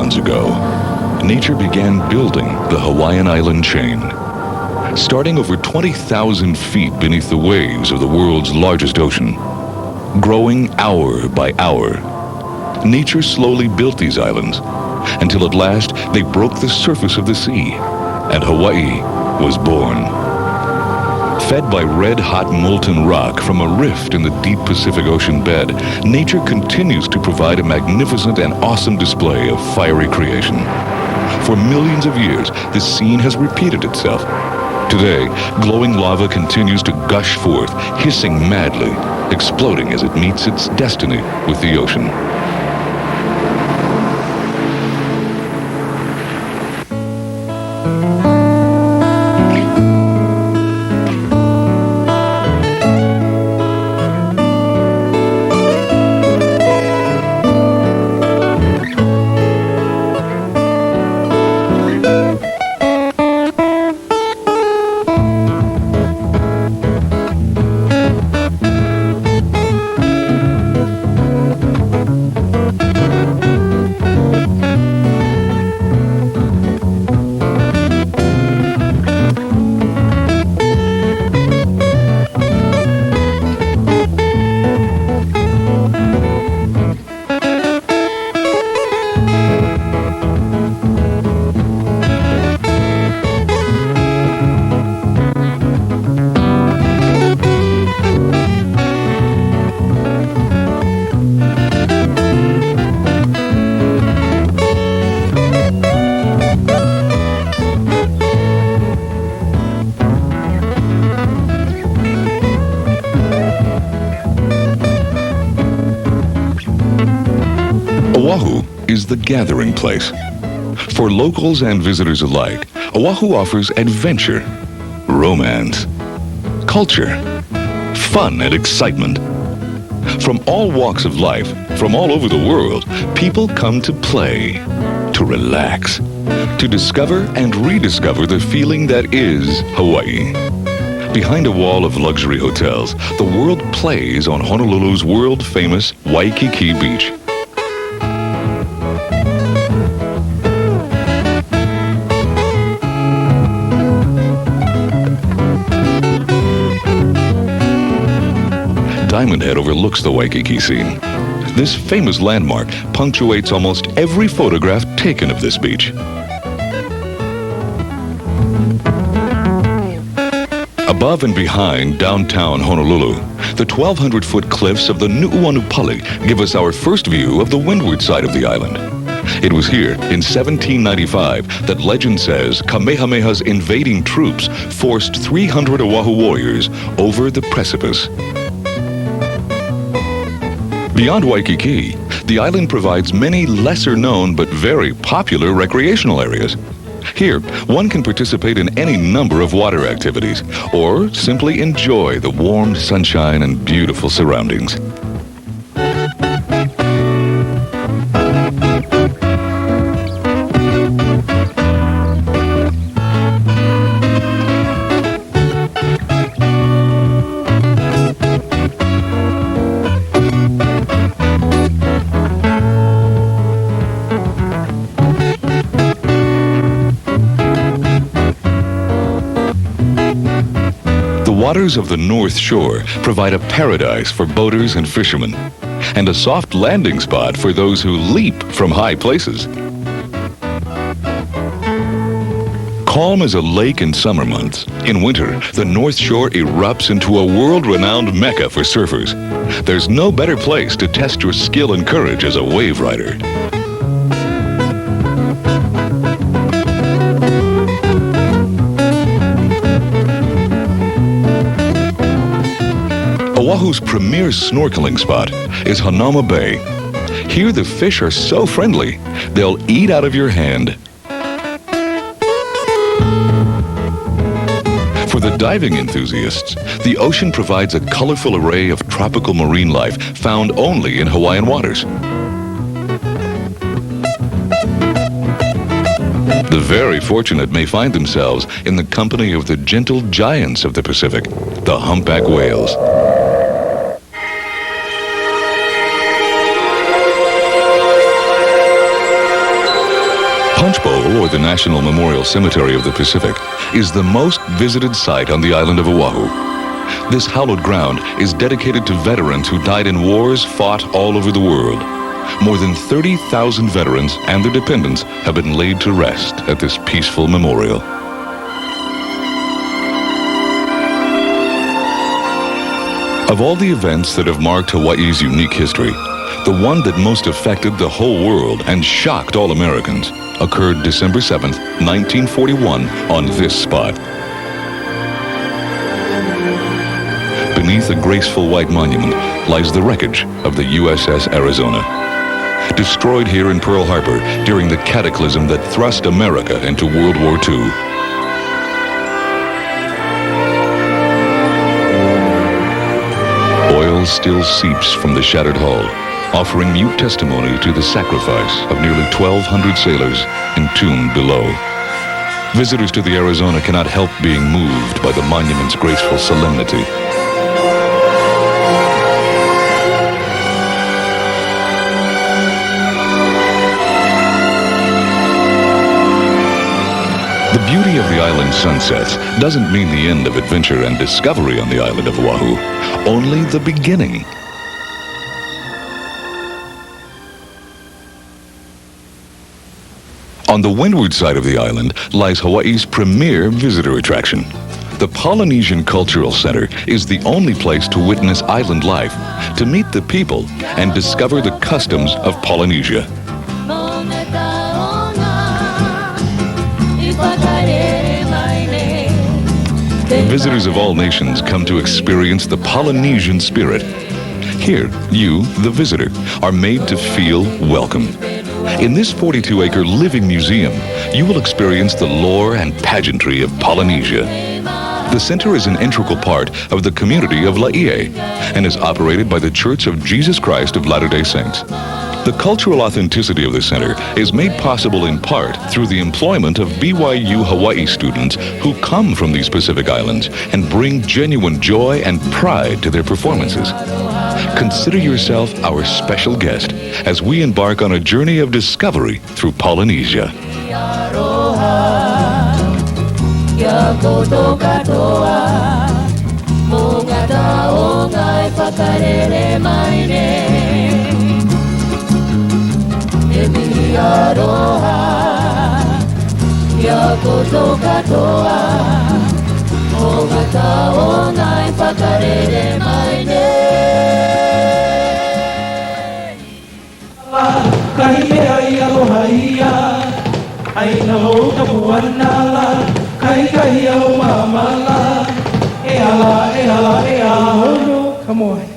eons ago, nature began building the Hawaiian island chain. Starting over 20,000 feet beneath the waves of the world's largest ocean, growing hour by hour, nature slowly built these islands until at last they broke the surface of the sea, and Hawaii was born. Fed by red-hot molten rock from a rift in the deep Pacific Ocean bed, nature continues to provide a magnificent and awesome display of fiery creation. For millions of years, this scene has repeated itself. Today, glowing lava continues to gush forth, hissing madly, exploding as it meets its destiny with the ocean. Oahu is the gathering place. For locals and visitors alike, Oahu offers adventure, romance, culture, fun and excitement. From all walks of life, from all over the world, people come to play, to relax, to discover and rediscover the feeling that is Hawaii. Behind a wall of luxury hotels, the world plays on Honolulu's world-famous Waikiki Beach. Diamond Head overlooks the Waikiki scene. This famous landmark punctuates almost every photograph taken of this beach. Above and behind downtown Honolulu, the 1,200-foot cliffs of the Nu'uanupali give us our first view of the windward side of the island. It was here in 1795 that legend says Kamehameha's invading troops forced 300 Oahu warriors over the precipice. Beyond Waikiki, the island provides many lesser-known but very popular recreational areas. Here, one can participate in any number of water activities, or simply enjoy the warm sunshine and beautiful surroundings. The waters of the North Shore provide a paradise for boaters and fishermen, and a soft landing spot for those who leap from high places. Calm as a lake in summer months, in winter, the North Shore erupts into a world-renowned mecca for surfers. There's no better place to test your skill and courage as a wave rider. Oahu's premier snorkeling spot is Hanauma Bay. Here the fish are so friendly, they'll eat out of your hand. For the diving enthusiasts, the ocean provides a colorful array of tropical marine life found only in Hawaiian waters. The very fortunate may find themselves in the company of the gentle giants of the Pacific, the humpback whales. Punch Bowl, or the National Memorial Cemetery of the Pacific, is the most visited site on the island of Oahu. This hallowed ground is dedicated to veterans who died in wars fought all over the world. More than 30,000 veterans and their dependents have been laid to rest at this peaceful memorial. Of all the events that have marked Hawaii's unique history, the one that most affected the whole world and shocked all Americans occurred December 7th, 1941, on this spot. Beneath a graceful white monument lies the wreckage of the USS Arizona. Destroyed here in Pearl Harbor during the cataclysm that thrust America into World War II. Oil still seeps from the shattered hull, offering mute testimony to the sacrifice of nearly 1,200 sailors entombed below. Visitors to the Arizona cannot help being moved by the monument's graceful solemnity. The beauty of the island's sunsets doesn't mean the end of adventure and discovery on the island of Oahu, only the beginning. On the windward side of the island lies Hawaii's premier visitor attraction. The Polynesian Cultural Center is the only place to witness island life, to meet the people, and discover the customs of Polynesia. Visitors of all nations come to experience the Polynesian spirit. Here, you, the visitor, are made to feel welcome. In this 42-acre living museum, you will experience the lore and pageantry of Polynesia. The center is an integral part of the community of Laie and is operated by the Church of Jesus Christ of Latter-day Saints. The cultural authenticity of the center is made possible in part through the employment of BYU Hawaii students who come from these Pacific Islands and bring genuine joy and pride to their performances. Consider yourself our special guest as we embark on a journey of discovery through Polynesia. Come on.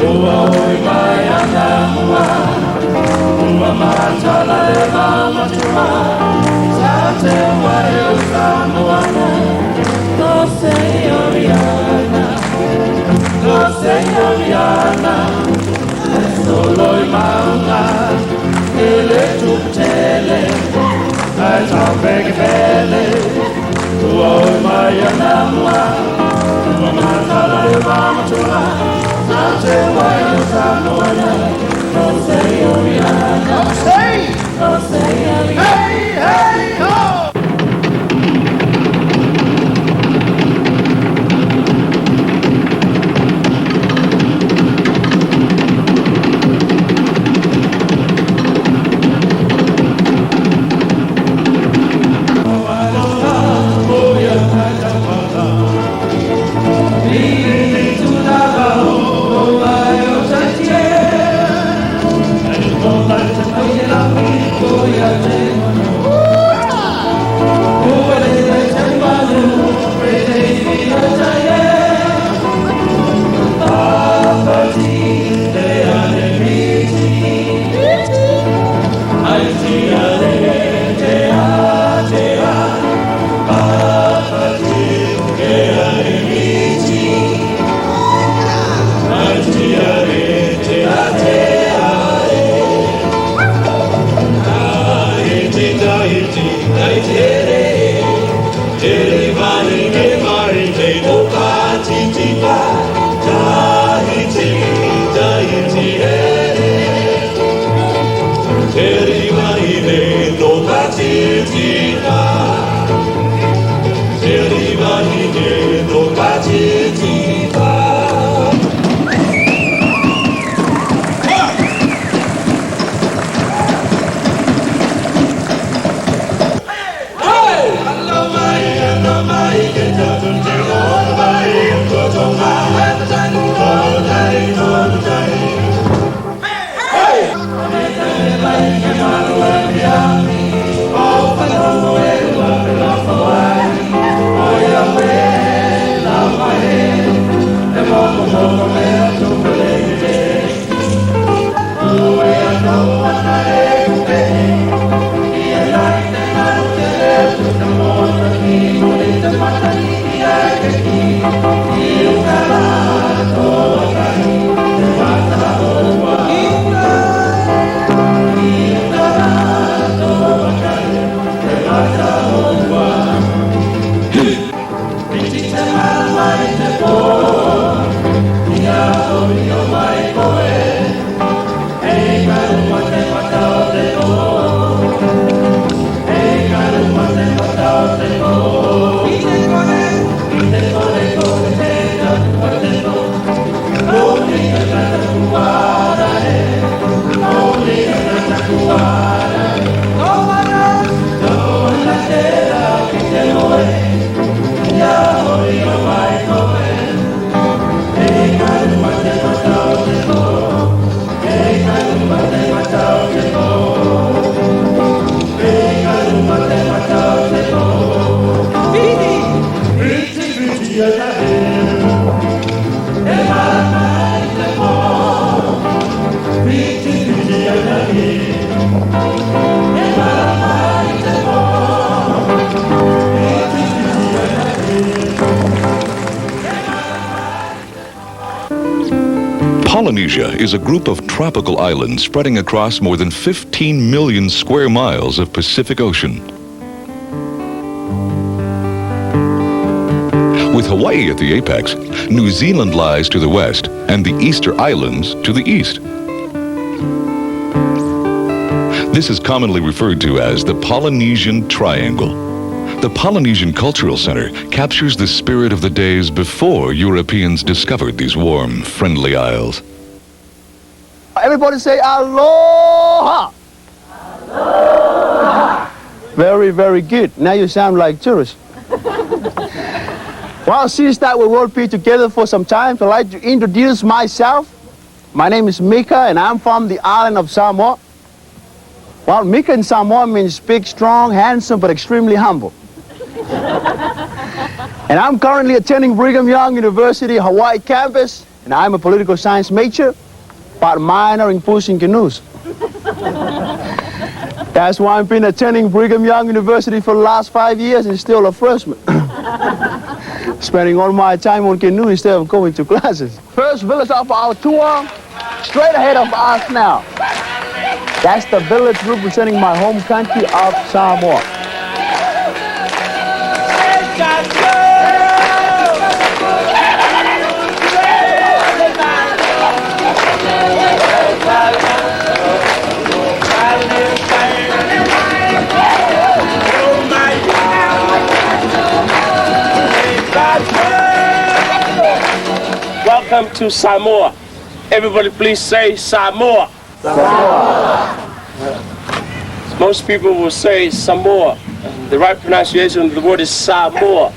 Oh, Polynesia is a group of tropical islands spreading across more than 15 million square miles of Pacific Ocean. With Hawaii at the apex, New Zealand lies to the west and the Easter Islands to the east. This is commonly referred to as the Polynesian Triangle. The Polynesian Cultural Center captures the spirit of the days before Europeans discovered these warm, friendly isles. Everybody say aloha! Aloha! Very, very good. Now you sound like tourists. Well, since that we will be together for some time, I'd like to introduce myself. My name is Mika, and I'm from the island of Samoa. Well, Mika in Samoa means big, strong, handsome, but extremely humble. And I'm currently attending Brigham Young University Hawaii campus, and I'm a political science major, but minor in pushing canoes. That's why I've been attending Brigham Young University for the last 5 years and still a freshman. Spending all my time on canoe instead of going to classes. First village of our tour, straight ahead of us now. That's the village representing my home country of Samoa. Welcome to Samoa. Everybody please say Samoa. Samoa. Most people will say Samoa. The right pronunciation of the word is Samoa.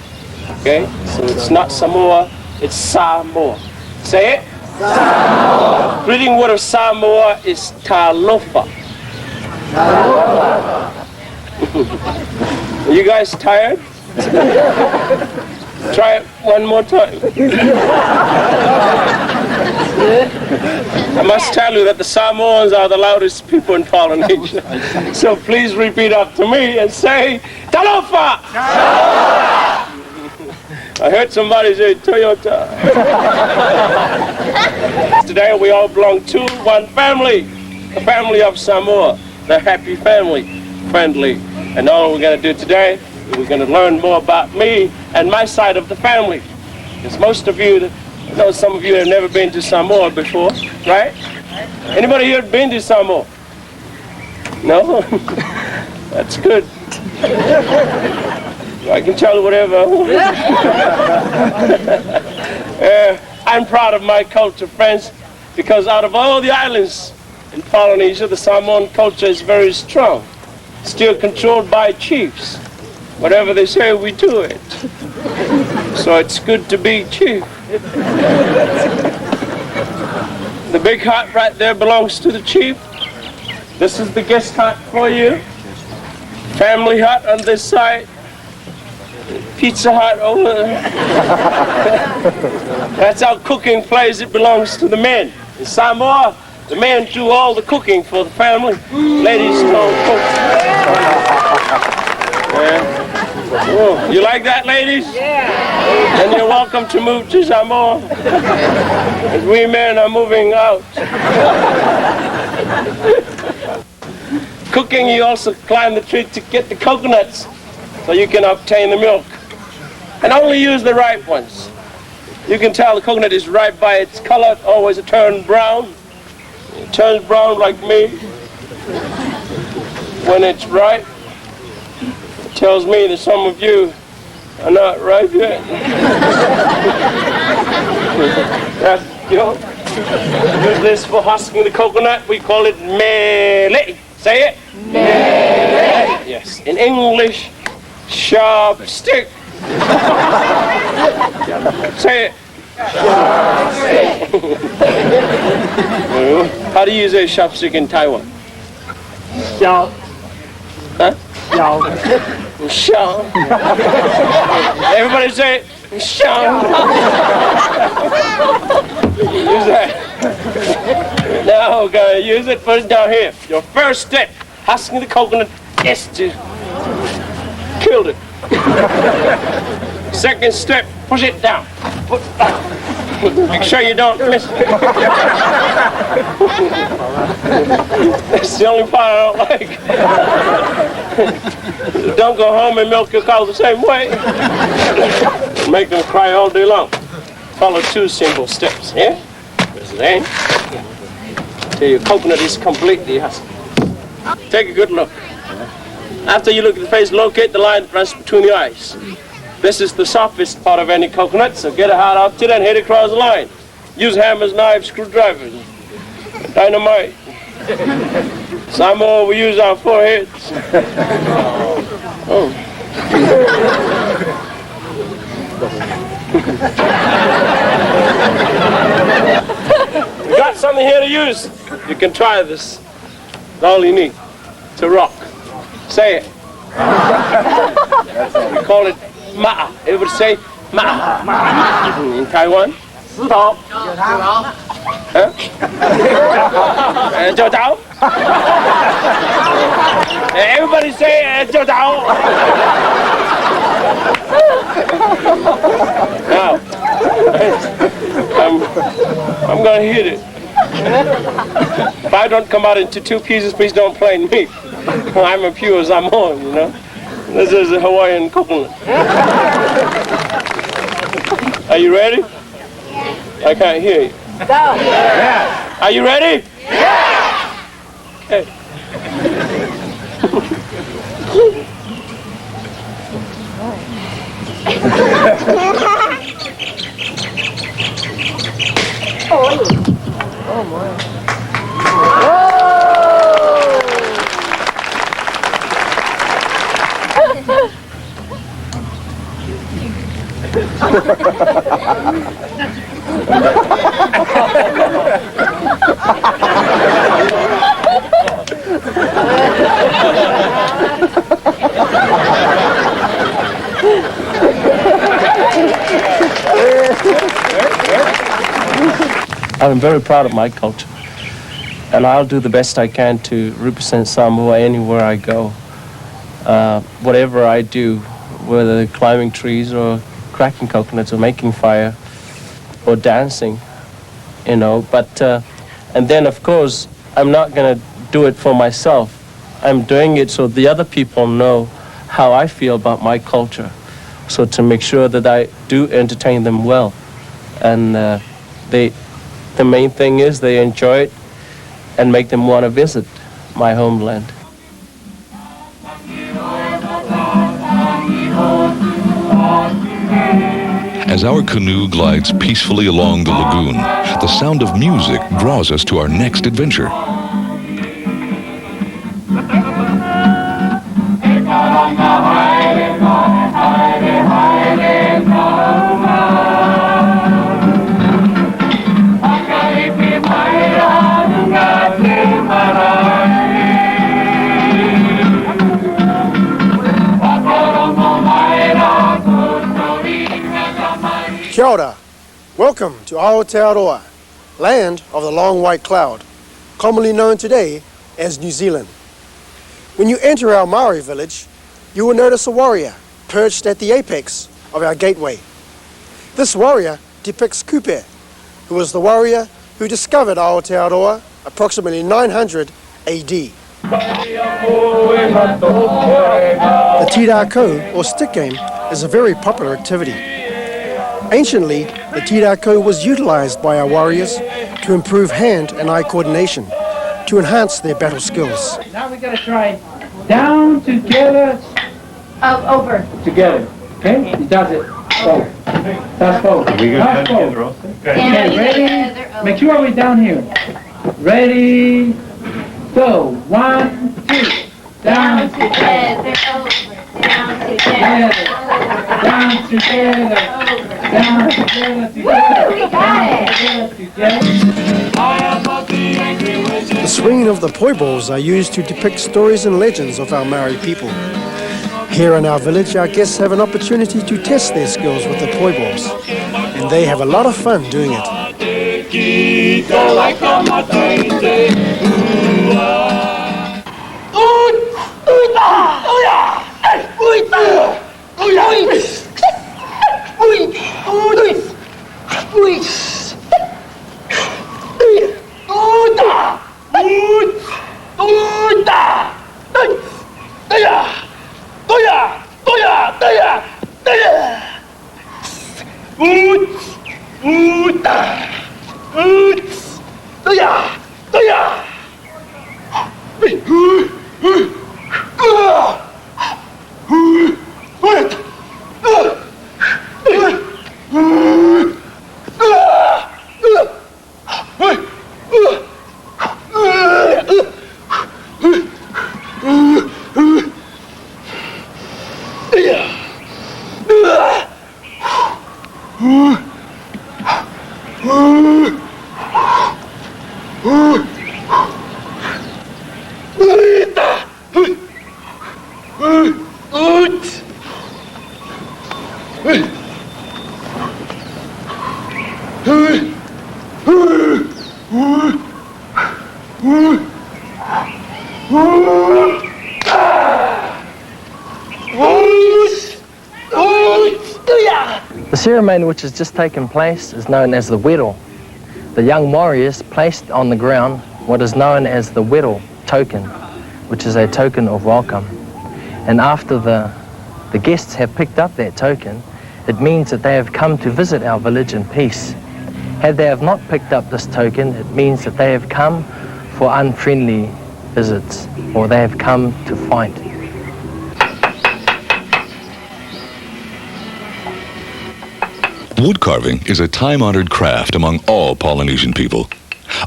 Okay? So it's not Samoa, it's Samoa. Say it. Samoa. Greeting word of Samoa is Talofa. Are you guys tired? Try it one more time. I must tell you that the Samoans are the loudest people in Polynesia. So please repeat after me and say, Talofa! I heard somebody say Toyota. Today we all belong to one family, the family of Samoa, the happy family, friendly. And all we're going to do today, we're going to learn more about me and my side of the family. Because most of you, I know some of you have never been to Samoa before, right? Anybody here been to Samoa? No? That's good. I can tell whatever. I'm proud of my culture, friends, because out of all the islands in Polynesia, the Samoan culture is very strong, still controlled by chiefs. Whatever they say, we do it. So it's good to be chief. The big hut right there belongs to the chief. This is the guest hut for you. Family hut on this side. Pizza Hut over there. That's our cooking place. It belongs to the men. In Samoa, the men do all the cooking for the family. Ladies don't cook. Yeah. Oh, you like that, ladies? Yeah. And you're welcome to move to Samoa. As we men are moving out. Cooking, you also climb the tree to get the coconuts so you can obtain the milk. And only use the ripe ones. You can tell the coconut is ripe by its color. Always it turns brown. It turns brown like me. When it's ripe, it tells me that some of you are not ripe yet. That's, you know, use this for husking the coconut. We call it mele. Say it. Mele. Yes. In English, sharp stick. Say it. How do you say sharp stick in Taiwan? Xiao. Huh? Xiao. Xiao. Everybody say it. Xiao. Use that. Now we're gonna use it first down here. Your first step, husking the coconut, is to kill it. Second step, push it down. Make sure you don't miss it. That's the only part I don't like. Don't go home and milk your cow the same way. Make them cry all day long. Follow two simple steps, yeah? Press it in. Till your coconut is completely husked. Take a good look. After you look at the face, locate the line that runs between the eyes. This is the softest part of any coconut, so get a hard out to it and hit it across the line. Use hammers, knives, screwdrivers, dynamite. Samoa, we use our foreheads. Oh. We got something here to use. You can try this. That's all you need to rock. Say it. We call it ma'a. Everybody say ma'a. In Taiwan? Stop. Huh? 就走. Everybody say, now, I'm gonna hit it. If I don't come out into two pieces, please don't blame me. I'm a pure Samoan, you know. This is a Hawaiian coconut. Are you ready? Yeah. I can't hear you. Go. Yeah. Are you ready? Yeah. Okay. Oh my. I'm very proud of my culture, and I'll do the best I can to represent Samoa anywhere I go. Whatever I do, whether climbing trees or cracking coconuts or making fire or dancing, you know. But and then of course I'm not going to do it for myself. I'm doing it so the other people know how I feel about my culture, so to make sure that I do entertain them well, and the main thing is they enjoy it and make them want to visit my homeland. As our canoe glides peacefully along the lagoon, the sound of music draws us to our next adventure. Kia ora. Welcome to Aotearoa, land of the long white cloud, commonly known today as New Zealand. When you enter our Maori village, you will notice a warrior perched at the apex of our gateway. This warrior depicts Kupe, who was the warrior who discovered Aotearoa approximately 900 AD. The tira ko, or stick game, is a very popular activity. Anciently, the tira ko was utilized by our warriors to improve hand and eye coordination, to enhance their battle skills. Now we gotta try down, together, over. together. Okay? He does it. Forward. That's forward. We go down That's forward. together also? Okay, ready? Make sure we're down here. Ready, go. 1, 2. Down, together, over. Down together. Down together. Down together. We got it. The swinging of the poi balls are used to depict stories and legends of our Maori people. Here in our village, our guests have an opportunity to test their skills with the poi balls, and they have a lot of fun doing it. ceremony which has just taken place is known as the wero. The young warriors placed on the ground what is known as the wero token, which is a token of welcome. And after the guests have picked up that token, it means that they have come to visit our village in peace. Had they have not picked up this token, it means that they have come for unfriendly visits, or they have come to fight. Wood carving is a time-honored craft among all Polynesian people.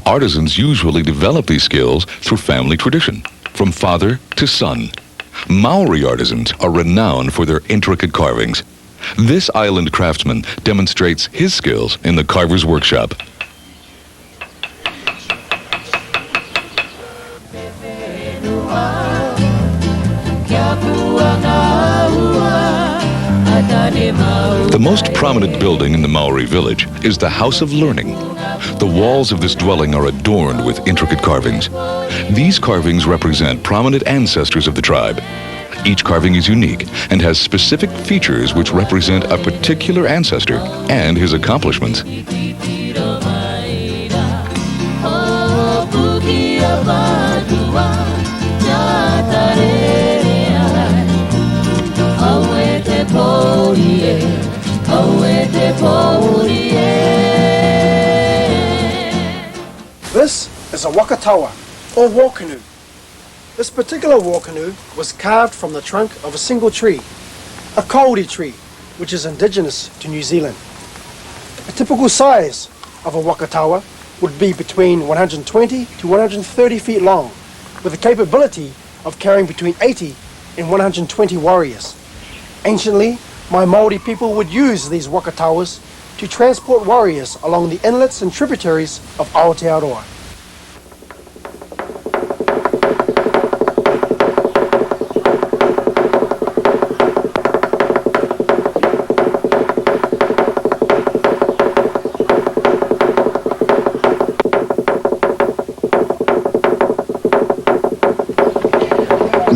Artisans usually develop these skills through family tradition, from father to son. Maori artisans are renowned for their intricate carvings. This island craftsman demonstrates his skills in the carver's workshop. The most prominent building in the Maori village is the House of Learning. The walls of this dwelling are adorned with intricate carvings. These carvings represent prominent ancestors of the tribe. Each carving is unique and has specific features which represent a particular ancestor and his accomplishments. This is a wakatawa, or war canoe. This particular war canoe was carved from the trunk of a single tree, a kauri tree, which is indigenous to New Zealand. A typical size of a wakatawa would be between 120 to 130 feet long, with the capability of carrying between 80 and 120 warriors. Anciently, my Māori people would use these wakatawas to transport warriors along the inlets and tributaries of Aotearoa.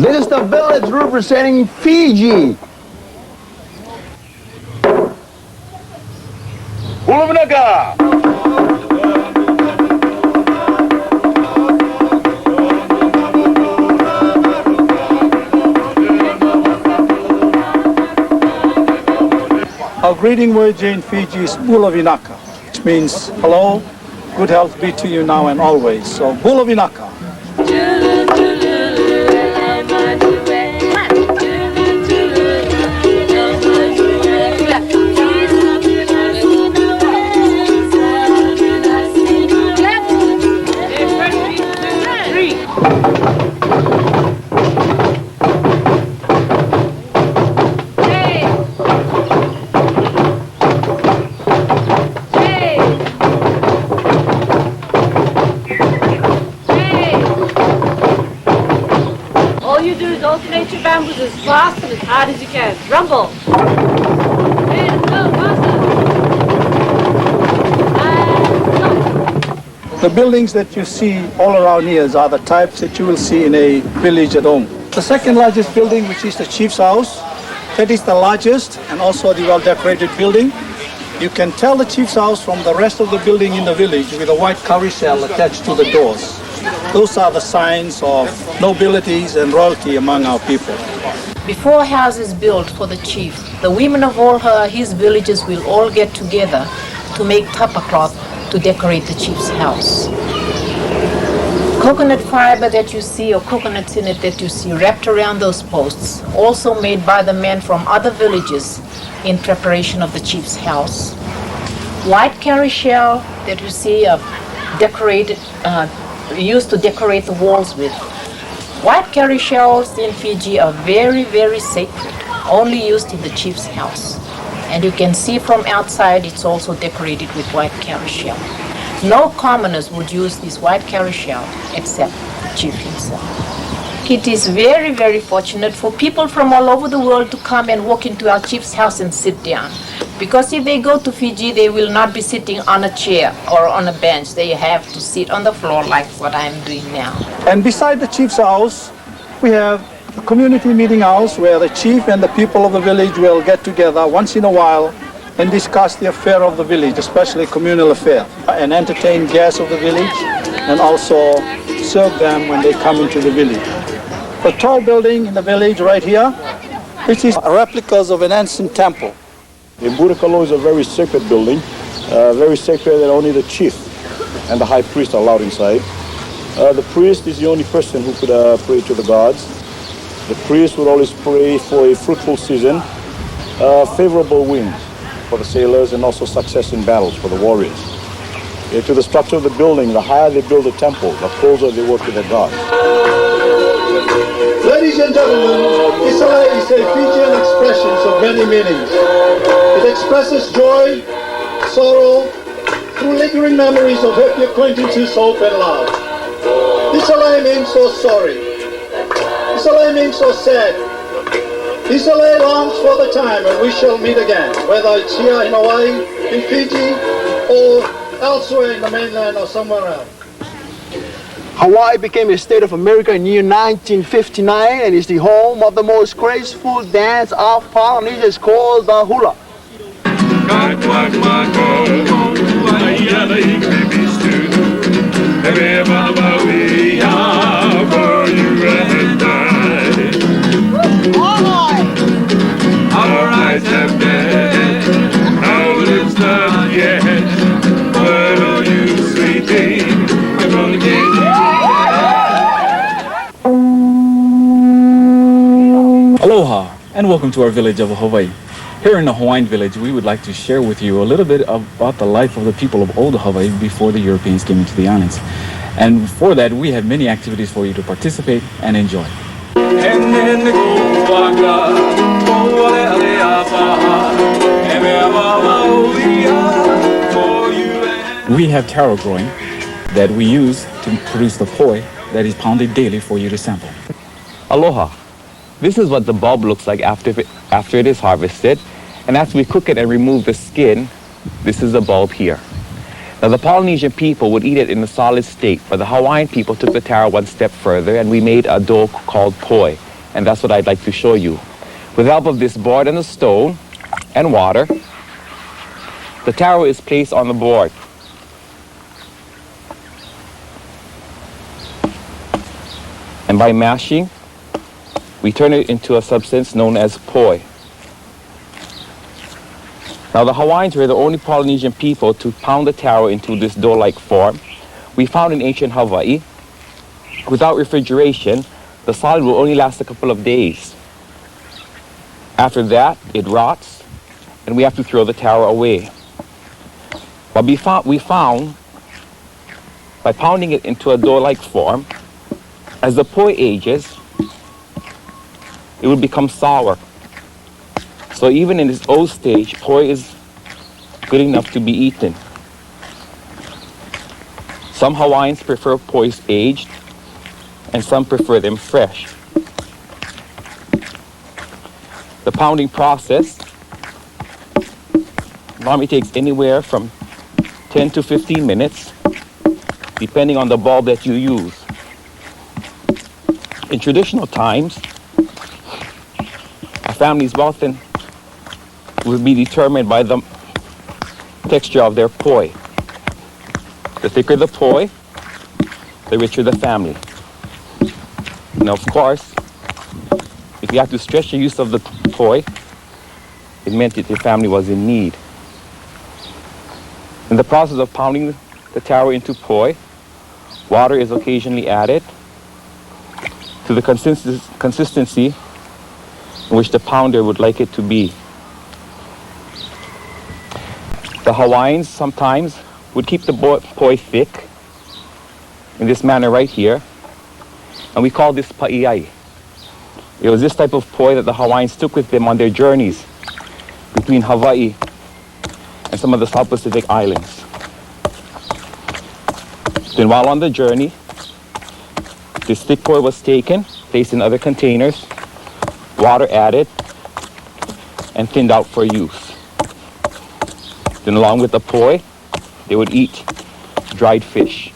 This is the village representing Fiji. Polynesia. Our greeting word in Fiji is Bulavinaka, which means hello, good health be to you now and always. So Bulavinaka. Alternate your bamboos as fast and as hard as you can. Rumble. And go faster. The buildings that you see all around here are the types that you will see in a village at home. The second largest building, which is the chief's house, that is the largest and also the well-decorated building. You can tell the chief's house from the rest of the building in the village with a white cowrie shell attached to the doors. Those are the signs of nobilities and royalty among our people. Before a house is built for the chief, the women of all his villages will all get together to make tapa cloth to decorate the chief's house. Coconut fiber that you see, or coconuts in it that you see wrapped around those posts, also made by the men from other villages in preparation of the chief's house. White cowrie shell that you see decorated, used to decorate the walls with. White cowrie shells in Fiji are very, very sacred, only used in the chief's house. And you can see from outside it's also decorated with white cowrie shell. No commoners would use this white cowrie shell except the chief himself. It is very, very fortunate for people from all over the world to come and walk into our chief's house and sit down. Because if they go to Fiji, they will not be sitting on a chair or on a bench. They have to sit on the floor like what I am doing now. And beside the chief's house, we have a community meeting house where the chief and the people of the village will get together once in a while and discuss the affair of the village, especially communal affair, and entertain guests of the village, and also serve them when they come into the village. The tall building in the village right here, which is replicas of an ancient temple. The Burikalo is a very sacred building, very sacred that only the chief and the high priest are allowed inside. The priest is the only person who could pray to the gods. The priest would always pray for a fruitful season, favorable wind for the sailors, and also success in battles for the warriors. To the structure of the building, the higher they build the temple, the closer they work to their gods. Ladies and gentlemen, Isala is a Fijian expression of many meanings. It expresses joy, sorrow, through lingering memories of happy acquaintances, hope and love. Isala means so sorry. Isala means so sad. Isala longs for the time when we shall meet again, whether it's here in Hawaii, in Fiji, or elsewhere in the mainland or somewhere else. Hawaii became a state of America in the year 1959 and is the home of the most graceful dance of Polynesia. It's called the hula. Our eyes have met, our lips not yet. But oh, you sweet thing, I'm gonna get you. Aloha, and welcome to our village of Hawaii. Here in the Hawaiian village, we would like to share with you a little bit about the life of the people of old Hawaii before the Europeans came into the islands. And for that, we have many activities for you to participate and enjoy. We have taro growing that we use to produce the poi that is pounded daily for you to sample. Aloha. This is what the bulb looks like after it is harvested. And after we cook it and remove the skin, this is the bulb here. Now the Polynesian people would eat it in a solid state, but the Hawaiian people took the taro one step further and we made a dough called poi. And that's what I'd like to show you. With the help of this board and a stone and water, the taro is placed on the board. And by mashing, we turn it into a substance known as poi. Now the Hawaiians were the only Polynesian people to pound the taro into this dough-like form. We found in ancient Hawaii, without refrigeration, the solid will only last a couple of days. After that, it rots, and we have to throw the taro away. But we found, by pounding it into a dough-like form, as the poi ages, it will become sour. So even in this old stage, poi is good enough to be eaten. Some Hawaiians prefer pois aged, and some prefer them fresh. The pounding process normally takes anywhere from 10 to 15 minutes, depending on the bulb that you use. In traditional times, a family's wealth will be determined by the texture of their poi. The thicker the poi, the richer the family. Now, of course, if you have to stretch the use of the poi, it meant that your family was in need. In the process of pounding the taro into poi, water is occasionally added to the consistency in which the pounder would like it to be. The Hawaiians sometimes would keep the poi thick in this manner right here, and we call this pa'iai. It was this type of poi that the Hawaiians took with them on their journeys between Hawaii and some of the South Pacific islands. Then while on the journey, this thick poi was taken, placed in other containers, water added, and thinned out for use. Then along with the poi, they would eat dried fish.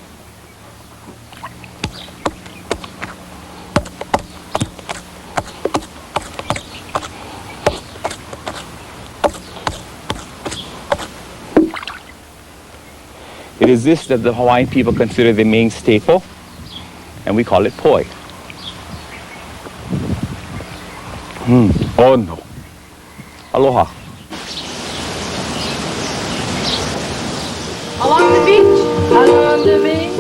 It is this that the Hawaiian people consider the main staple, and we call it poi. Oh no. Aloha. Along the beach. Along the beach.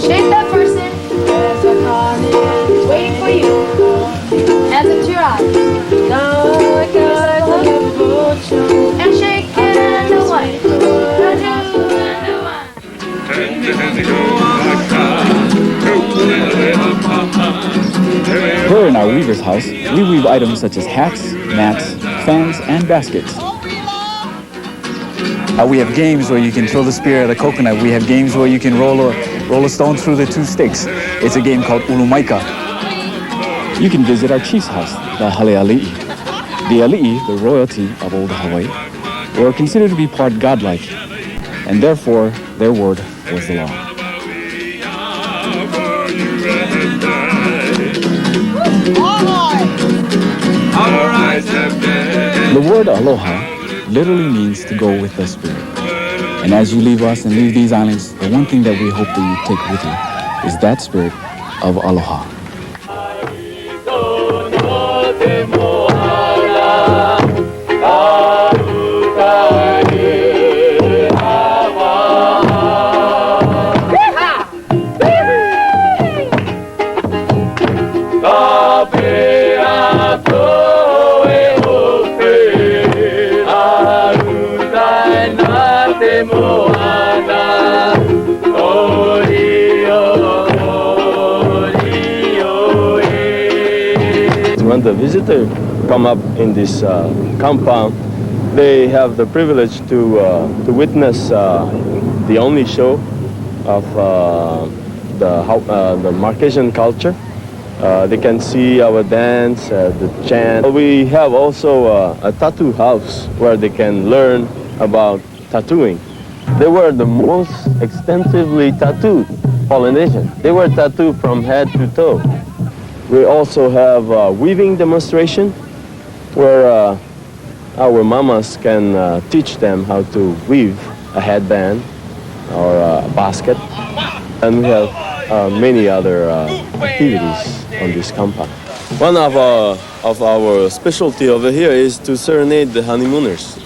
Shake that person. It's waiting for you. Hands up to your eyes. And shake it and away. Here in our weaver's house, we weave items such as hats, mats, fans, and baskets. We have games where you can throw the spear at a coconut. We have games where you can roll a stone through the two sticks. It's a game called ulumaika. You can visit our chief's house, the Haleali'i. The ali'i, the royalty of old Hawaii, were considered to be part godlike, and therefore their word was the law. The word aloha literally means to go with the spirit. And as you leave us and leave these islands, the one thing that we hope that you take with you is that spirit of aloha. When the visitor come up in this compound, they have the privilege to witness the only show of the Marquesian culture. They can see our dance, the chant. We have also a tattoo house where they can learn about tattooing. They were the most extensively tattooed Polynesian. They were tattooed from head to toe. We also have a weaving demonstration where our mamas can teach them how to weave a headband or a basket. And we have many other activities on this compound. One of our specialty over here is to serenade the honeymooners.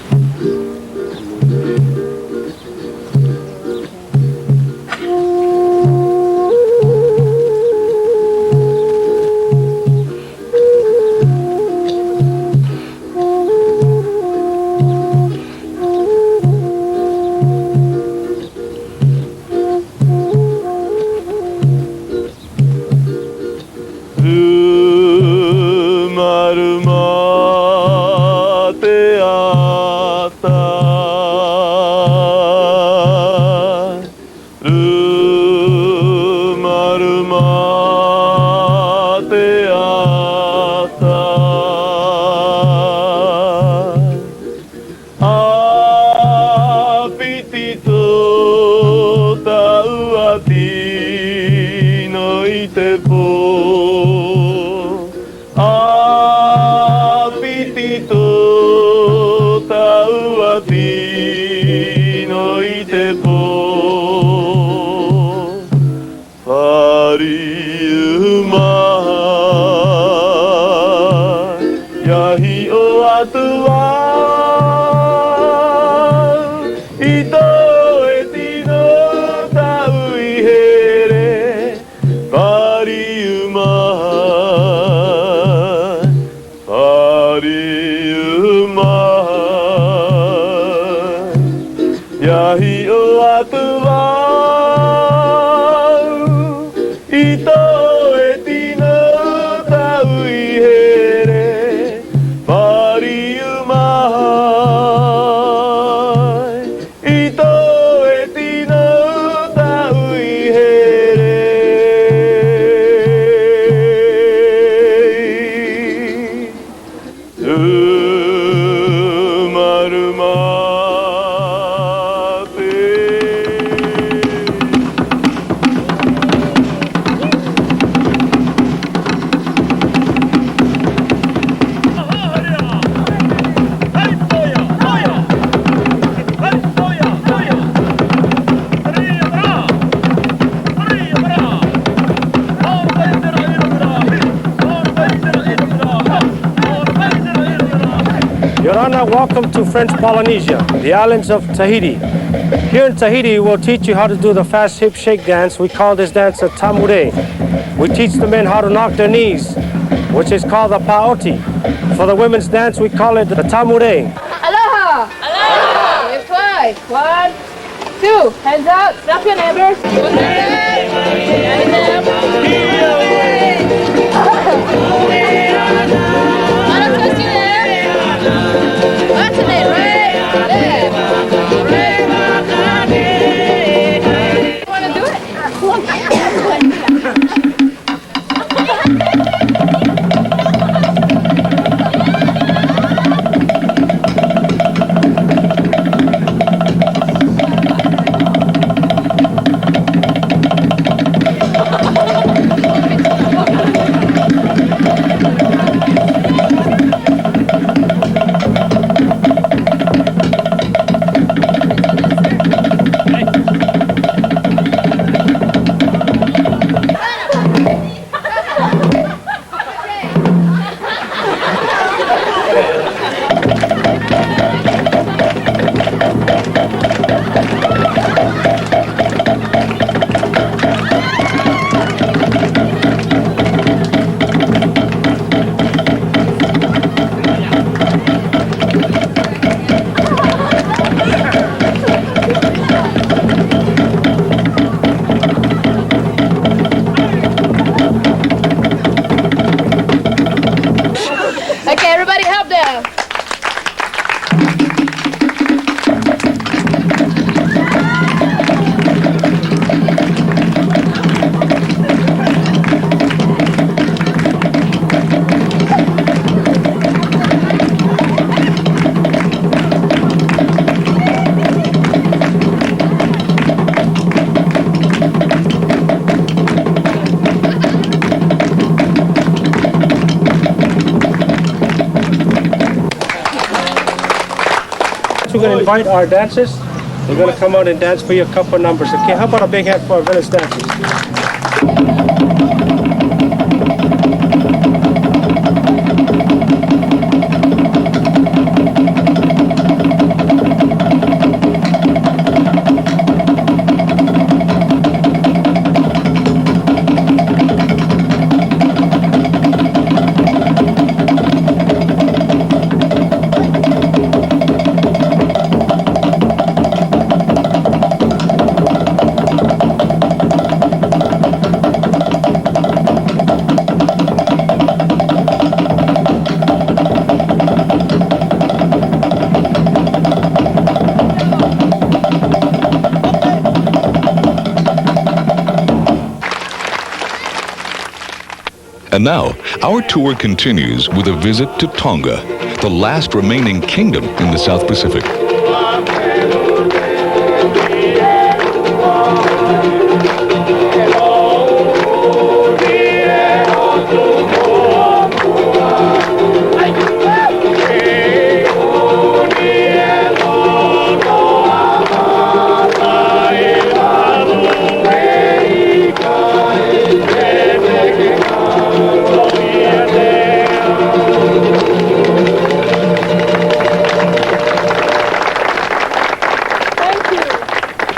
now welcome to French Polynesia, the islands of Tahiti. Here in Tahiti, we'll teach you how to do the fast hip shake dance. We call this dance a tamure. We teach the men how to knock their knees, which is called the paoti. For the women's dance, we call it the tamure. Aloha! Aloha! Give twice. 1, 2. Hands out. Stop your neighbors. Alternate, right? Left. Want to do it? Okay, everybody help them. We're going to invite our dancers. We're going to come out and dance for you a couple of numbers. Okay, how about a big hand for our village dancers? And now, our tour continues with a visit to Tonga, the last remaining kingdom in the South Pacific.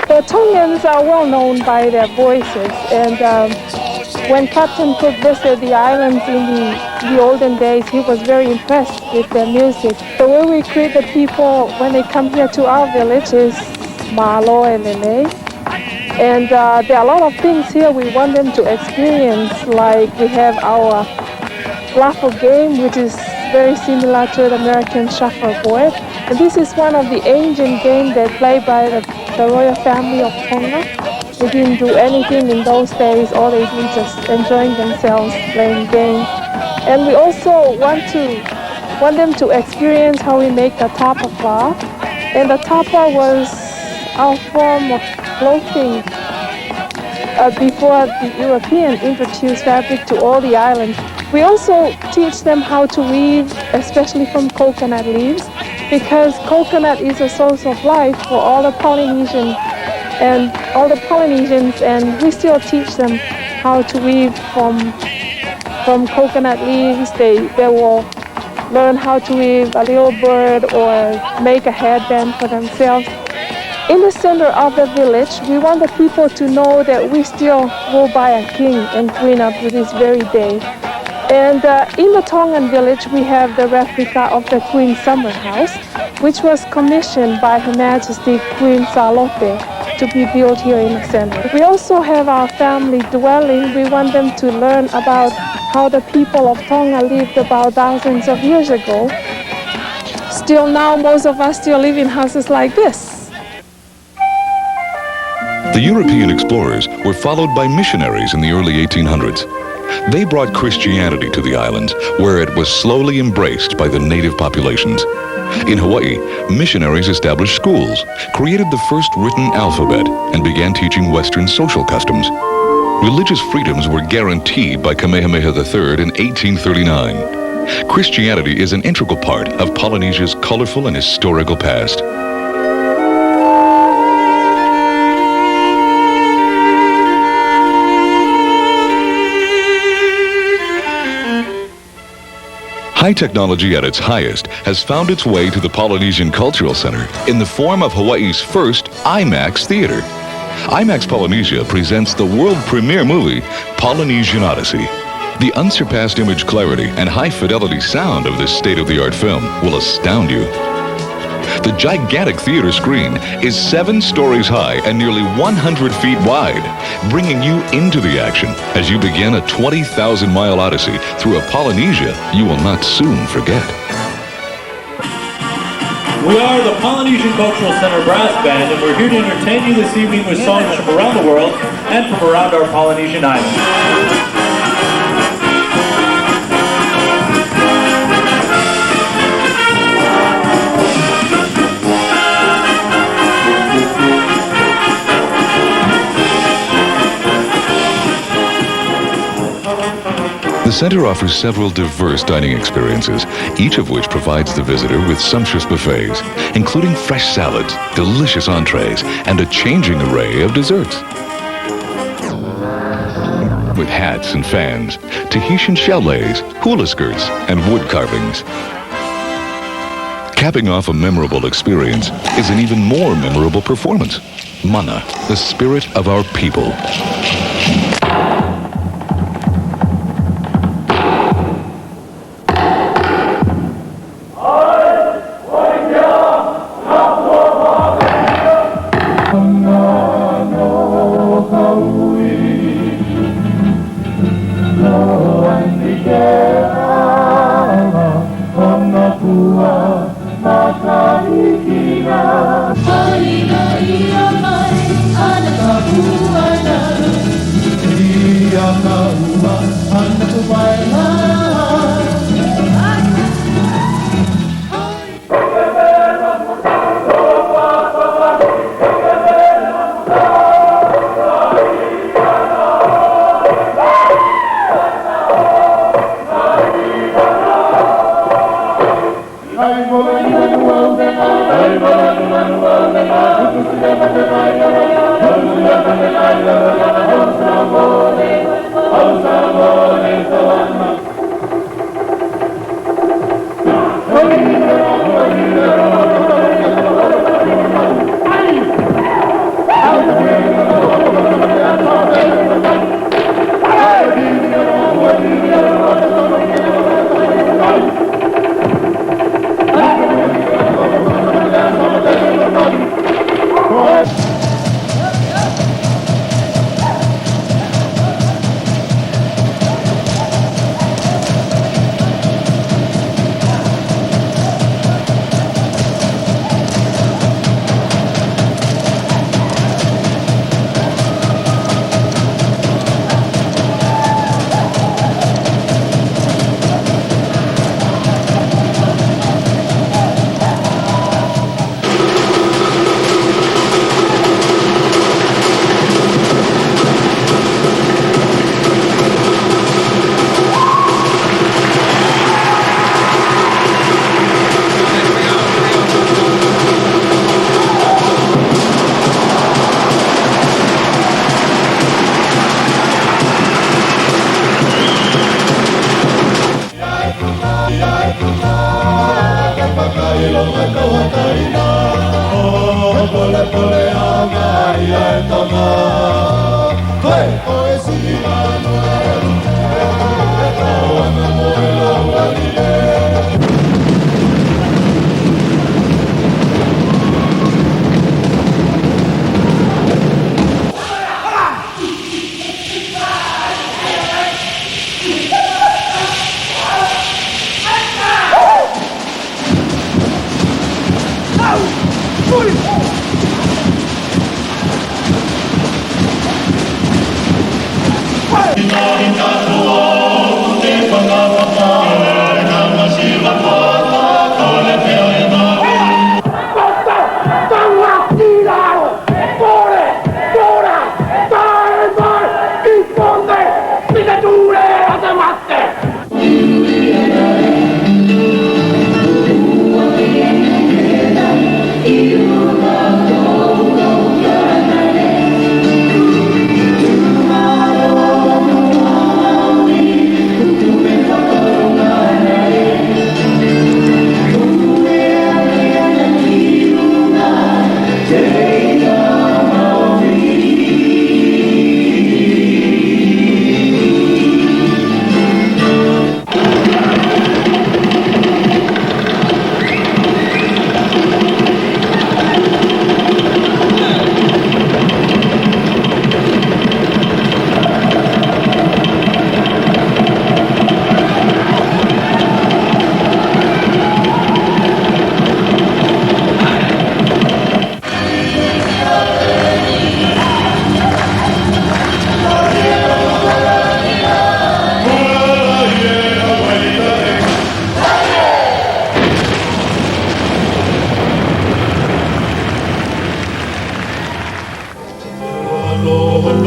The Tongans are well known by their voices, and when Captain Cook visited the islands in the olden days, he was very impressed with their music. The way we greet the people when they come here to our village is Malo and Lele. And there are a lot of things here we want them to experience, like we have our raffle game, which is very similar to the American shuffleboard. And this is one of the ancient games they play by the royal family of Tonga. They didn't do anything in those days, all they did just enjoying themselves playing game. And we also want them to experience how we make the tapa flower. And the tapa was our form of clothing before the European introduced fabric to all the islands. We also teach them how to weave, especially from coconut leaves, because coconut is a source of life for all the Polynesians, and we still teach them how to weave from coconut leaves. They will learn how to weave a little bird or make a headband for themselves. In the center of the village, we want the people to know that we still go by a king and queen up to this very day. And in the Tongan village, we have the replica of the Queen's Summer House, which was commissioned by Her Majesty Queen Salope to be built here in the center. We also have our family dwelling. We want them to learn about how the people of Tonga lived about thousands of years ago. Still now, most of us still live in houses like this. The European explorers were followed by missionaries in the early 1800s. They brought Christianity to the islands, where it was slowly embraced by the native populations. In Hawaii, missionaries established schools, created the first written alphabet, and began teaching Western social customs. Religious freedoms were guaranteed by Kamehameha III in 1839. Christianity is an integral part of Polynesia's colorful and historical past. High technology at its highest has found its way to the Polynesian Cultural Center in the form of Hawaii's first IMAX theater. IMAX Polynesia presents the world premiere movie, Polynesian Odyssey. The unsurpassed image clarity and high-fidelity sound of this state-of-the-art film will astound you. The gigantic theater screen is 7 stories high and nearly 100 feet wide, bringing you into the action as you begin a 20,000-mile odyssey through a Polynesia you will not soon forget. We are the Polynesian Cultural Center Brass Band, and we're here to entertain you this evening with songs from around the world and from around our Polynesian islands. The center offers several diverse dining experiences, each of which provides the visitor with sumptuous buffets, including fresh salads, delicious entrees, and a changing array of desserts. With hats and fans, Tahitian chalets, hula skirts, and wood carvings. Capping off a memorable experience is an even more memorable performance. Mana, the spirit of our people.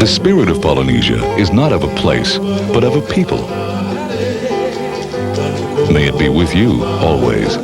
The spirit of Polynesia is not of a place, but of a people. May it be with you always.